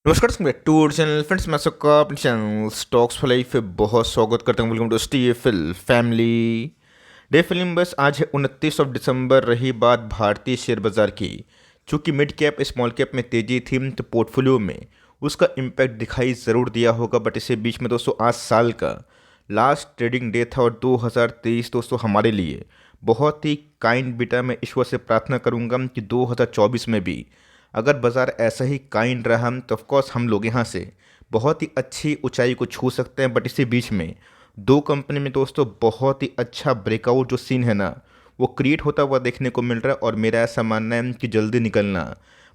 नमस्कार to channel friends, मैं सबका अपने चैनल स्टॉक्स फॉर लाइफ पे बहुत स्वागत करता हूँ। Welcome to STFL family day film. बस आज है 29 दिसंबर। रही बात भारतीय शेयर बाजार की, चूंकि मिड कैप स्मॉल कैप में तेजी थी तो पोर्टफोलियो में उसका इम्पैक्ट दिखाई ज़रूर दिया होगा। बट इसे बीच में दोस्तों आज साल का लास्ट ट्रेडिंग डे था और 2023 दोस्तों हमारे लिए बहुत ही काइंड बीता। मैं ईश्वर से प्रार्थना करूंगा कि 2024 में भी अगर बाज़ार ऐसा ही काइंड रहा तो ऑफकोर्स हम लोग यहाँ से बहुत ही अच्छी ऊंचाई को छू सकते हैं। बट इसी बीच में दो कंपनी में दोस्तों बहुत ही अच्छा ब्रेकआउट जो सीन है ना, वो क्रिएट होता हुआ देखने को मिल रहा है। और मेरा ऐसा मानना है कि जल्दी निकलना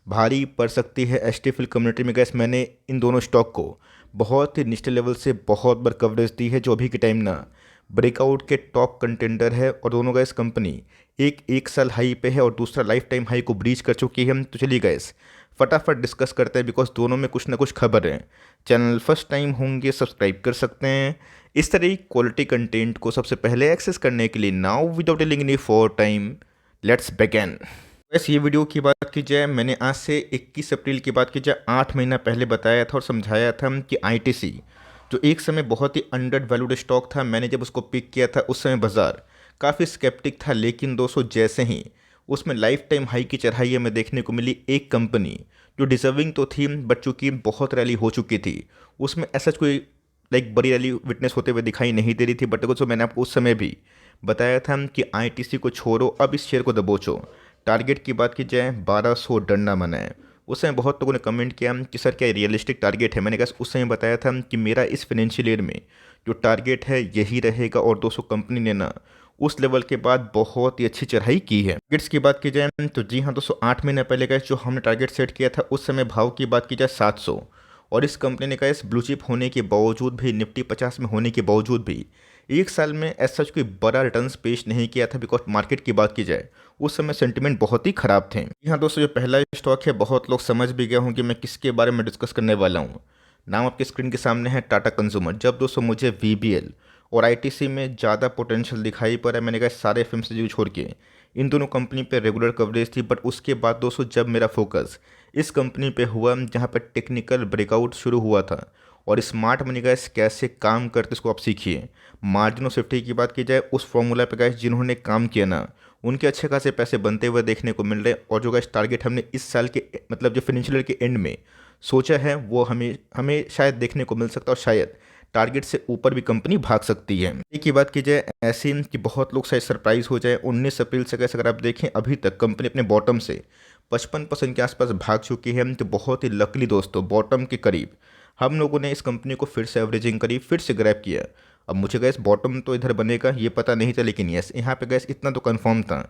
भारी पड़ सकती है एसटीएफएल कम्युनिटी में। गैस मैंने इन दोनों स्टॉक को बहुत ही निचले लेवल से बहुत बार कवरेज दी है, जो अभी के टाइम ना ब्रेकआउट के टॉप कंटेंडर है। और दोनों गैस कंपनी एक साल हाई पे है और दूसरा लाइफ टाइम हाई को ब्रीच कर चुकी है। तो चलिए गैस फटाफट डिस्कस करते हैं, बिकॉज दोनों में कुछ ना कुछ खबर है। चैनल फर्स्ट टाइम होंगे सब्सक्राइब कर सकते हैं इस तरह क्वालिटी कंटेंट को सबसे पहले एक्सेस करने के लिए। Now without telling any for time, let's begin. वैसे ये वीडियो की बात की जाए, मैंने आज से 21 अप्रैल की बात की जाए 8 महीना पहले बताया था और समझाया था कि आईटीसी जो एक समय बहुत ही अंडर वैल्यूड स्टॉक था, मैंने जब उसको पिक किया था उस समय बाजार काफ़ी स्केप्टिक था। लेकिन दोस्तों जैसे ही उसमें लाइफ टाइम हाई की चढ़ाई हमें देखने को मिली, एक कंपनी जो डिजर्विंग तो थी बट चूँकि बहुत रैली हो चुकी थी, उसमें ऐसा कोई बड़ी रैली विटनेस होते हुए दिखाई नहीं दे रही थी। बट दोस्तों मैंने आपको उस समय भी बताया था कि आईटीसी को छोड़ो, अब इस शेयर को दबोचो। टारगेट की बात की जाए 1200 डंडा मनाए। उस समय बहुत लोगों ने कमेंट किया कि सर क्या रियलिस्टिक टारगेट है। मैंने कहा उस समय बताया था कि मेरा इस फाइनेंशियल ईयर में जो टारगेट है यही रहेगा। और दोस्तों कंपनी ने ना उस लेवल के बाद बहुत ही अच्छी चढ़ाई की है। टारगेट्स की बात की जाए तो जी हाँ दोस्तों, 8 महीने पहले का जो हमने टारगेट सेट किया था उस समय भाव की बात की जाए 700। और इस कंपनी ने कहा इस ब्लू चिप होने के बावजूद भी, निफ्टी 50 में होने के बावजूद भी एक साल में ऐसा कोई बड़ा रिटर्न्स पेश नहीं किया था। बिकॉज मार्केट की बात की जाए उस समय सेंटिमेंट बहुत ही खराब थे। यहाँ दोस्तों जो पहला स्टॉक है बहुत लोग समझ भी गए होंगे मैं किसके बारे में डिस्कस करने वाला हूँ। नाम आपके स्क्रीन के सामने है, टाटा कंज्यूमर। जब दोस्तों मुझे वीबीएल और आईटीसी में ज़्यादा पोटेंशियल दिखाई पड़ा, मैंने कहा सारे एफएमसीजी छोड़ के इन दोनों कंपनी पे रेगुलर कवरेज थी। बट उसके बाद दोस्तों जब मेरा फोकस इस कंपनी पे हुआ जहाँ पर टेक्निकल ब्रेकआउट शुरू हुआ था और स्मार्ट मनी गैस कैसे काम करते इसको आप सीखिए। मार्जिन ऑफ सेफ्टी की बात की जाए उस फॉर्मूला पे गैस जिन्होंने काम किया ना, उनके अच्छे खासे पैसे बनते हुए देखने को मिल रहे। और जो गैस टारगेट हमने इस साल के मतलब जो फाइनेंशियल ईयर के एंड में सोचा है वो हमें हमें शायद देखने को मिल सकता है। और शायद टारगेट से ऊपर भी कंपनी भाग सकती है। एक ही बात की जाए ऐसी कि बहुत लोग शायद सरप्राइज हो जाए, 19 अप्रैल से कैसे अगर आप देखें अभी तक कंपनी अपने बॉटम से 55% के आसपास भाग चुकी है। तो बहुत ही लकली दोस्तों बॉटम के करीब हम लोगों ने इस कंपनी को फिर से एवरेजिंग करी, फिर से ग्रैब किया। अब मुझे गैस बॉटम तो इधर बनेगा ये पता नहीं था, लेकिन यस यहाँ पे गैस इतना तो कंफर्म था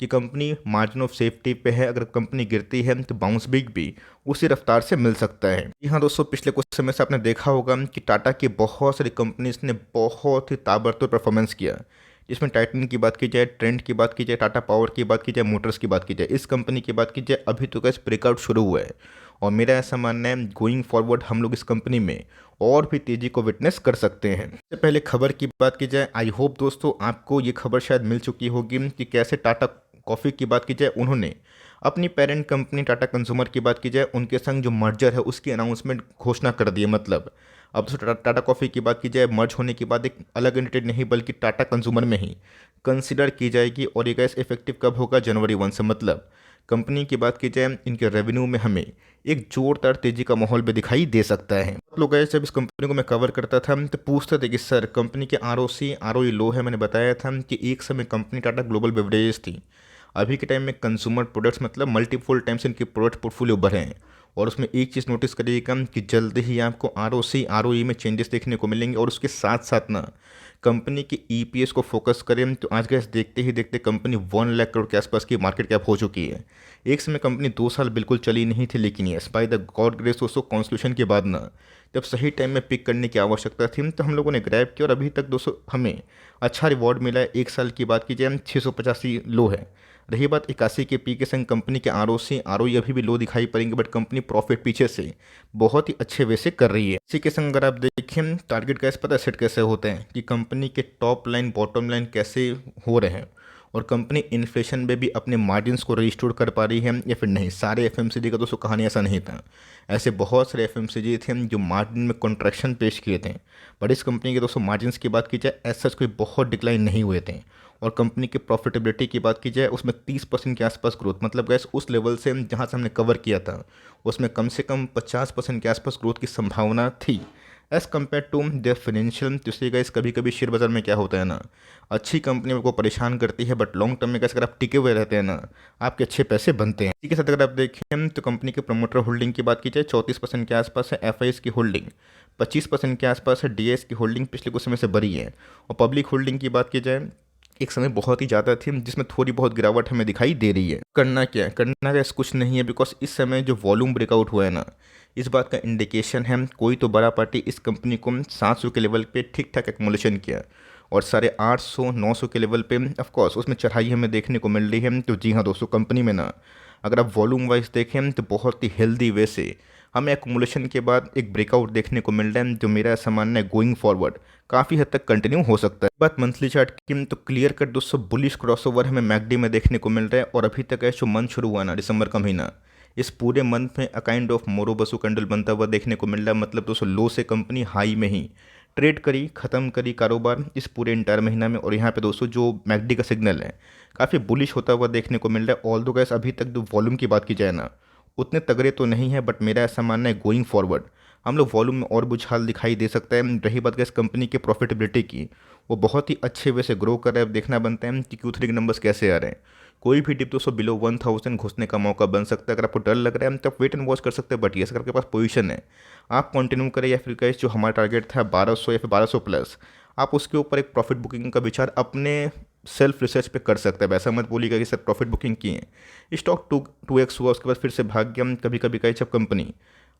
कि कंपनी मार्जिन ऑफ सेफ्टी पे है। अगर कंपनी गिरती है तो बाउंस बैक भी उसी रफ्तार से मिल सकता है। जी हाँ दोस्तों, पिछले कुछ समय से आपने देखा होगा कि टाटा की बहुत सारी कंपनीज ने बहुत ही ताबड़तोड़ परफॉर्मेंस किया। इसमें टाइटन की बात की जाए, ट्रेंड की बात की जाए, टाटा पावर की बात की जाए, मोटर्स की बात की जाए, इस कंपनी की बात की जाए, अभी तो गैस ब्रेकआउट शुरू हुआ है। और मेरा ऐसा मानना है गोइंग फॉरवर्ड हम लोग इस कंपनी में और भी तेज़ी को विटनेस कर सकते हैं। इससे पहले खबर की बात की जाए, आई होप दोस्तों आपको ये खबर शायद मिल चुकी होगी कि कैसे टाटा कॉफ़ी की बात की जाए उन्होंने अपनी पेरेंट कंपनी टाटा कंज्यूमर की बात की जाए उनके संग जो मर्जर है उसकी अनाउंसमेंट घोषणा कर दी है। मतलब अब तो टाटा कॉफ़ी की बात की जाए मर्ज होने के बाद एक अलग एंटिटी नहीं बल्कि टाटा कंज्यूमर में ही कंसिडर की जाएगी। और ये गैस इफेक्टिव कब होगा? जनवरी 1 से। मतलब कंपनी की बात की जाए इनके रेवेन्यू में हमें एक जोरदार तेजी का माहौल भी दिखाई दे सकता है। बहुत लोग जब इस कंपनी को मैं कवर करता था तो पूछते थे कि सर कंपनी के आरओसी आरओई लो है। मैंने बताया था कि एक समय कंपनी टाटा ग्लोबल बेवरेजेस थी, अभी के टाइम में कंज्यूमर प्रोडक्ट्स मतलब मल्टीपल टाइम्स इनके प्रोडक्ट पोर्टफोलियो बढ़े हैं। और उसमें एक चीज़ नोटिस करिएगा कि जल्दी ही आपको आरओसी आरओई में चेंजेस देखने को मिलेंगे। और उसके साथ साथ ना कंपनी के ईपीएस को फोकस करें तो आज गैस देखते ही देखते कंपनी 1 लाख करोड़ के आसपास की मार्केट कैप हो चुकी है। एक समय कंपनी 2 साल बिल्कुल चली नहीं थी, लेकिन yes by the God grace दोस्तों कॉन्स्टिट्यूशन के बाद ना जब सही टाइम में पिक करने की आवश्यकता थी तो हम लोगों ने ग्रैब किया। और अभी तक दोस्तों हमें अच्छा रिवॉर्ड मिला है। एक साल की बात की जाए 685 लो है। रही बात 81 के पी के संग कंपनी के आरओसी आरओई अभी भी लो दिखाई पड़ेंगे, बट कंपनी प्रॉफिट पीछे से बहुत ही अच्छे वे से कर रही है। इसी के संग अगर आप देखें टारगेट कैसे पता सेट कैसे होते हैं कि कंपनी के टॉप लाइन बॉटम लाइन कैसे हो रहे हैं और कंपनी इन्फ्लेशन में भी अपने मार्जिन्स को रिस्टोर कर पा रही है या फिर नहीं। सारे एफएमसीजी का दोस्तों कहानी ऐसा नहीं था, ऐसे बहुत सारे एफएमसीजी थे जो मार्जिन में कॉन्ट्रैक्शन पेश किए थे। बट इस कंपनी के दोस्तों मार्जिन्स की बात की जाए एज सच कोई बहुत डिक्लाइन नहीं हुए थे। और कंपनी की प्रॉफिटेबिलिटी की बात की जाए उसमें 30% के आसपास ग्रोथ, मतलब गैस उस लेवल से जहाँ से हमने कवर किया था उसमें कम से कम 50% के आसपास ग्रोथ की संभावना थी as compared to their financial. तो इसलिए गैस कभी कभी शेयर बाजार में क्या होता है ना, अच्छी कंपनी को परेशान करती है बट लॉन्ग टर्म में गैस अगर आप टिके हुए रहते हैं ना, आपके अच्छे पैसे बनते हैं। इसी के साथ अगर आप देखें तो कंपनी के प्रमोटर होल्डिंग की बात की जाए 34% के आसपास है, एफ की होल्डिंग 25% के आसपास है, डी की होल्डिंग पिछले कुछ समय से बढ़ी है। और पब्लिक होल्डिंग की बात की जाए एक समय बहुत ही ज़्यादा थी जिसमें थोड़ी बहुत गिरावट हमें दिखाई दे रही है। करना क्या है, करना क्या कुछ नहीं है, बिकॉज इस समय जो वॉल्यूम ब्रेकआउट हुआ है ना, इस बात का इंडिकेशन है कोई तो बड़ा पार्टी इस कंपनी को 700 के लेवल पे ठीक ठाक एक्मुलेशन किया और 850 900 के लेवल पे ऑफकोर्स उसमें चढ़ाई हमें देखने को मिल रही है। तो जी हाँ दोस्तों, कंपनी में ना अगर आप वॉल्यूम वाइज देखें तो बहुत ही हेल्दी वे से हमें एक्मुलेशन के बाद एक ब्रेकआउट देखने को मिल रहा है, जो मेरा ऐसा मानना है गोइंग फॉरवर्ड काफ़ी हद तक कंटिन्यू हो सकता है। बात मंथली चार्ट की तो क्लियर कट दोस्तों बुलिश क्रॉसओवर हमें मैकडी में देखने को मिल रहा है। और अभी तक है जो मंथ शुरू हुआ ना, दिसंबर का महीना, इस पूरे मंथ में अ काइंड ऑफ मोरोबसु कैंडल बनता हुआ देखने को मिल रहा है। मतलब दोस्तों लो से कंपनी हाई में ही ट्रेड करी, ख़त्म करी कारोबार इस पूरे इंटायर महीना में। और यहाँ पे दोस्तों जो मैकडी का सिग्नल है काफ़ी बुलिश होता हुआ देखने को मिल रहा है। ऑल दो गैस अभी तक जो वॉल्यूम की बात की जाए ना उतने तगड़े तो नहीं है, बट मेरा ऐसा मानना है गोइंग फॉरवर्ड हम लोग वॉल्यूम में और बुझाल दिखाई दे सकता है। रही बात गैस कंपनी के प्रॉफिटेबिलिटी की, वो बहुत ही अच्छे वे से ग्रो कर रहा है। अब देखना बनता है कि Q3 के नंबर्स कैसे आ रहे हैं। कोई भी डिप दोस्तों बिलो 1000 घुसने का मौका बन सकता है। अगर आपको डर लग रहा है तो आप वेट एंड वॉच कर सकते हैं। बट ये अगर आपके पास पोजीशन है आप कंटिन्यू करें, या फिर कैसे जो हमारा टारगेट था 1200 या फिर 1200 प्लस, आप उसके ऊपर एक प्रॉफिट बुकिंग का विचार अपने सेल्फ रिसर्च पे कर सकते हैं। वैसा मत बोलिएगा कि सर प्रॉफिट बुकिंग की है, स्टॉक 2x हुआ उसके बाद फिर से भाग गया। कभी कभी कहीं जब कंपनी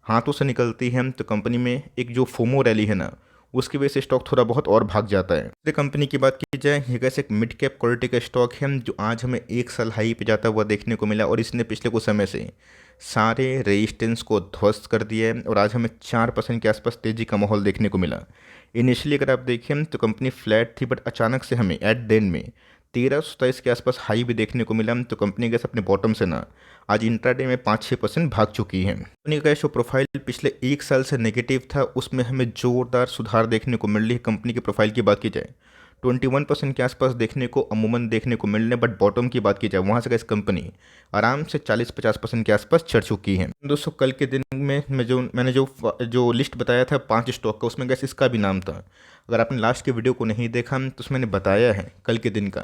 हाथों से निकलती है तो कंपनी में एक जो फोमो रैली है ना, उसकी वजह से स्टॉक थोड़ा बहुत और भाग जाता है। दूसरी कंपनी की बात की जाए, ये कैसे एक मिड कैप क्वालिटी का स्टॉक है जो आज हमें 1 साल हाई पे जाता हुआ देखने को मिला। और इसने पिछले कुछ समय से सारे रेजिस्टेंस को ध्वस्त कर दिया है और आज हमें 4% के आसपास तेज़ी का माहौल देखने को मिला। इनिशियली अगर आप देखें तो कंपनी फ्लैट थी, बट अचानक से हमें एट द एंड में 1327 के आसपास हाई भी देखने को मिला। तो कंपनी गैस अपने बॉटम से ना आज इंट्राडे में 5-6% भाग चुकी है। कंपनी का जो प्रोफाइल पिछले 1 साल से नेगेटिव था उसमें हमें जोरदार सुधार देखने को मिल रही है। कंपनी की प्रोफाइल की बात की जाए 21% के आसपास देखने को अमूमन देखने को मिल रहे हैं, बट बॉटम की बात की जाए वहाँ से गैस कंपनी आराम से 40-50% के आसपास चढ़ चुकी है। दोस्तों कल के दिन में मैंने जो लिस्ट बताया था 5 स्टॉक का, उसमें गैस इसका भी नाम था। अगर आपने लास्ट के वीडियो को नहीं देखा तो उसमें मैंने बताया है कल के दिन का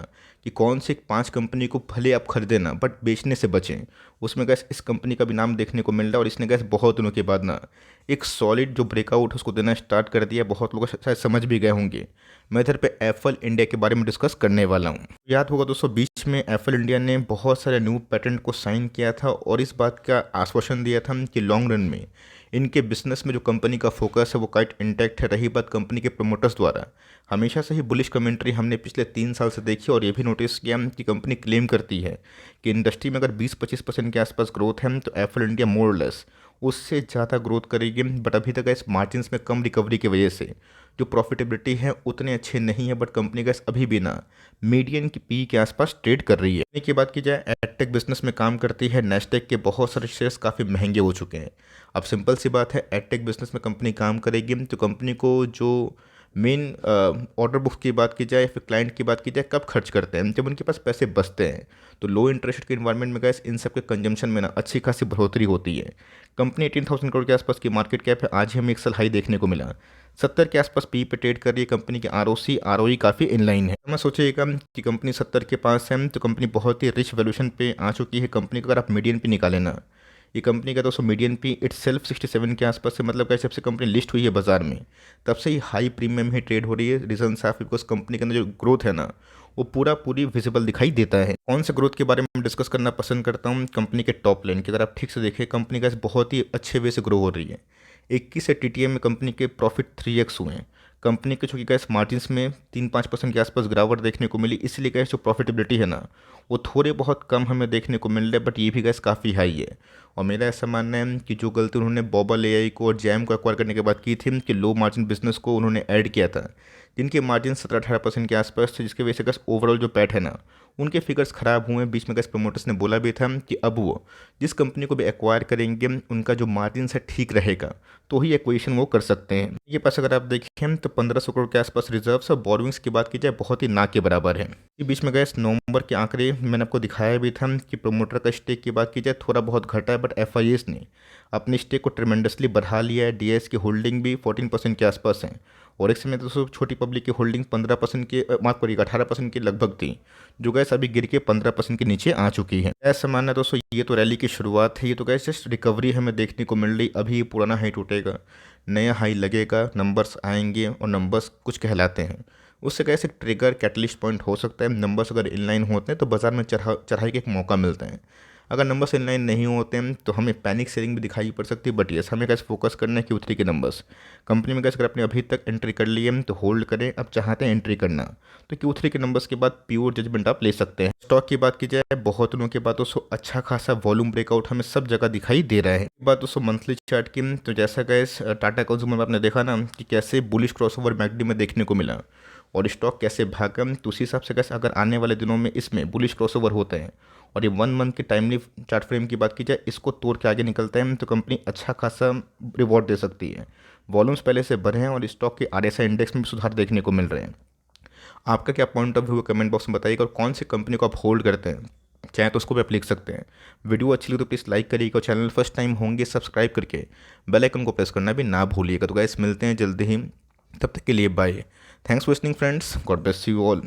कि कौन सी 5 कंपनी को भले आप खरीदें ना बट बेचने से बचें। उसमें गैस इस कंपनी का भी नाम देखने को मिल रहा है। और इसने गैस बहुत दिनों के बाद ना एक सॉलिड जो ब्रेकआउट उसको देना स्टार्ट कर दिया। बहुत लोग शायद समझ भी गए होंगे। मैं इधर पे एप्पल इंडिया के बारे में डिस्कस करने वाला हूँ। याद होगा दोस्तों बीच में एप्पल इंडिया ने बहुत सारे न्यू पेटेंट को साइन किया था और इस बात का आश्वासन दिया था कि लॉन्ग रन में इनके बिजनेस में जो कंपनी का फोकस है वो क्वाइट इंटैक्ट है। रही बात कंपनी के प्रमोटर्स द्वारा हमेशा से ही बुलिश कमेंट्री हमने पिछले 3 साल से देखी और ये भी नोटिस किया कि कंपनी क्लेम करती है कि इंडस्ट्री में अगर 20-25% के आसपास ग्रोथ है तो एप्पल इंडिया मोर लेस उससे ज़्यादा ग्रोथ करेगी। बट अभी तक इस मार्जिन्स में कम रिकवरी की वजह से जो प्रॉफिटेबिलिटी है उतने अच्छे नहीं है। बट कंपनी गैस अभी भी ना मीडियन की पी के आसपास ट्रेड कर रही है। कंपनी की बात की जाए एडटेक बिजनेस में काम करती है। नेस्टेक के बहुत सारे शेयर्स काफ़ी महंगे हो चुके हैं। अब सिंपल सी बात है, एडटेक बिजनेस में कंपनी काम करेगी तो कंपनी को जो मेन ऑर्डर बुक की बात की जाए फिर क्लाइंट की बात की जाए कब खर्च करते हैं, जब उनके पास पैसे बचते हैं। तो लो इंटरेस्ट के इन्वायरमेंट में गैस इन सब के कंजम्पशन में ना अच्छी खासी बढ़ोतरी होती है। कंपनी 18,000 करोड़ के आसपास की मार्केट कैप है। आज ही हमें 1 साल हाई देखने को मिला। 70 के आसपास पी पे ट्रेड कर रही है। कंपनी की आरओसी आरओई काफ़ी इनलाइन है। मैं सोचिएगा कि कंपनी 70 के पास है तो कंपनी बहुत ही रिच वैल्यूएशन पे आ चुकी है। कंपनी को अगर आप मीडियन पे निकालें ना, ये कंपनी का दोस्तों मीडियन पी इट्स सेल्फ 67 के आसपास से, मतलब कैसे जब से कंपनी लिस्ट हुई है बाजार में तब से ही हाई प्रीमियम ही ट्रेड हो रही है। रीजन साफ बिकॉज कंपनी के अंदर जो ग्रोथ है ना वो पूरी विजिबल दिखाई देता है। कौन से ग्रोथ के बारे में डिस्कस करना पसंद करता हूँ, कंपनी के टॉप लाइन की अगर आप ठीक से देखें कंपनी का बहुत ही अच्छे वे से ग्रो हो रही है। 21 से टीटीएम में कंपनी के प्रॉफिट 3x हुए हैं। कंपनी के चूँकि गैस मार्जिन्स में 3-5% के आसपास गिरावट देखने को मिली, इसलिए गैस जो प्रॉफिटेबिलिटी है ना वो थोड़े बहुत कम हमें देखने को मिल रहे हैं। बट ये भी गैस काफ़ी हाई है। और मेरा ऐसा मानना है कि जो गलती उन्होंने बॉबल एआई को और जैम को एक्वायर करने के बाद की थी कि लो मार्जिन बिजनेस को उन्होंने ऐड किया था, जिनके मार्जिन 17-18% के आसपास थे, जिसकी वजह से गैस ओवरऑल जो पैट है ना उनके फिगर्स खराब हुए हैं। बीच में गैस प्रमोटर्स ने बोला भी था कि अब वो जिस कंपनी को भी एक्वायर करेंगे उनका जो मार्जिन है ठीक रहेगा तो ही एक्विजिशन वो कर सकते हैं। ये पास अगर आप देखें तो 1500 करोड़ के आसपास रिजर्व्स और बोरोइंग्स की बात की जाए बहुत ही ना के बराबर है। ये बीच में गैस नवंबर के आंकड़े मैंने आपको दिखाया भी था कि प्रमोटर का स्टेक की बात की जाए थोड़ा बहुत घटा है, बट एफआईएस ने अपने स्टेक को ट्रेमेंडसली बढ़ा लिया है। डीएस की होल्डिंग भी 14% के आसपास है और एक समय तो छोटी पब्लिक की होल्डिंग 15% के माफ करिएगा 18% के लगभग थी, जो गैस अभी गिर के 15% के नीचे आ चुकी है। ऐसा मानना है दोस्तों ये तो रैली की शुरुआत है, ये तो गैस जस्ट रिकवरी हमें देखने को मिल रही। अभी पुराना हाई टूटेगा, नया हाई लगेगा, नंबर्स आएंगे और नंबर्स कुछ कहलाते हैं। उससे कैसे ट्रिगर कैटलिस्ट पॉइंट हो सकता है। नंबर्स अगर इनलाइन होते हैं तो बाजार में चढ़ाई का एक मौका मिलता है। अगर नंबर्स इनलाइन नहीं होते हैं तो हमें पैनिक सेलिंग भी दिखाई पड़ सकती है। बट यस हमें कैसे फोकस करना है Q3 के नंबर्स। कंपनी में कैसे अगर आपने अभी तक एंट्री कर ली है तो होल्ड करें, अब चाहते हैं एंट्री करना तो Q3 के नंबर्स के बाद प्योर जजमेंट आप ले सकते हैं। स्टॉक की बात की जाए बहुत दिनों के बाद दोस्तों अच्छा खासा वॉल्यूम ब्रेकआउट हमें सब जगह दिखाई दे रहा है। बात दोस्तों मंथली चार्ट की, तो जैसा गैस टाटा कंज्यूमर में आपने देखा ना कि कैसे बुलिश क्रॉसओवर मैकडी में देखने को मिला और स्टॉक कैसे भागा, तो उसी हिसाब से कैसे अगर आने वाले दिनों में इसमें बुलिश क्रॉसओवर होता है और ये 1 मंथ के टाइमली चार्ट फ्रेम की बात की जाए इसको तोड़ के आगे निकलता है तो कंपनी अच्छा खासा रिवॉर्ड दे सकती है। वॉल्यूम्स पहले से बढ़े हैं और स्टॉक के आरएसआई इंडेक्स में भी सुधार देखने को मिल रहे हैं। आपका क्या पॉइंट ऑफ व्यू है कमेंट बॉक्स में बताइएगा और कौन सी कंपनी को आप होल्ड करते हैं, चाहे तो उसको भी आप लिख सकते हैं। वीडियो अच्छी लगी तो प्लीज़ लाइक करिएगा और चैनल फर्स्ट टाइम होंगे सब्सक्राइब करके बेल आइकन को प्रेस करना भी ना भूलिएगा। तो गाइस मिलते हैं जल्दी ही, तब तक के लिए bye. Thanks for listening friends, God bless you all.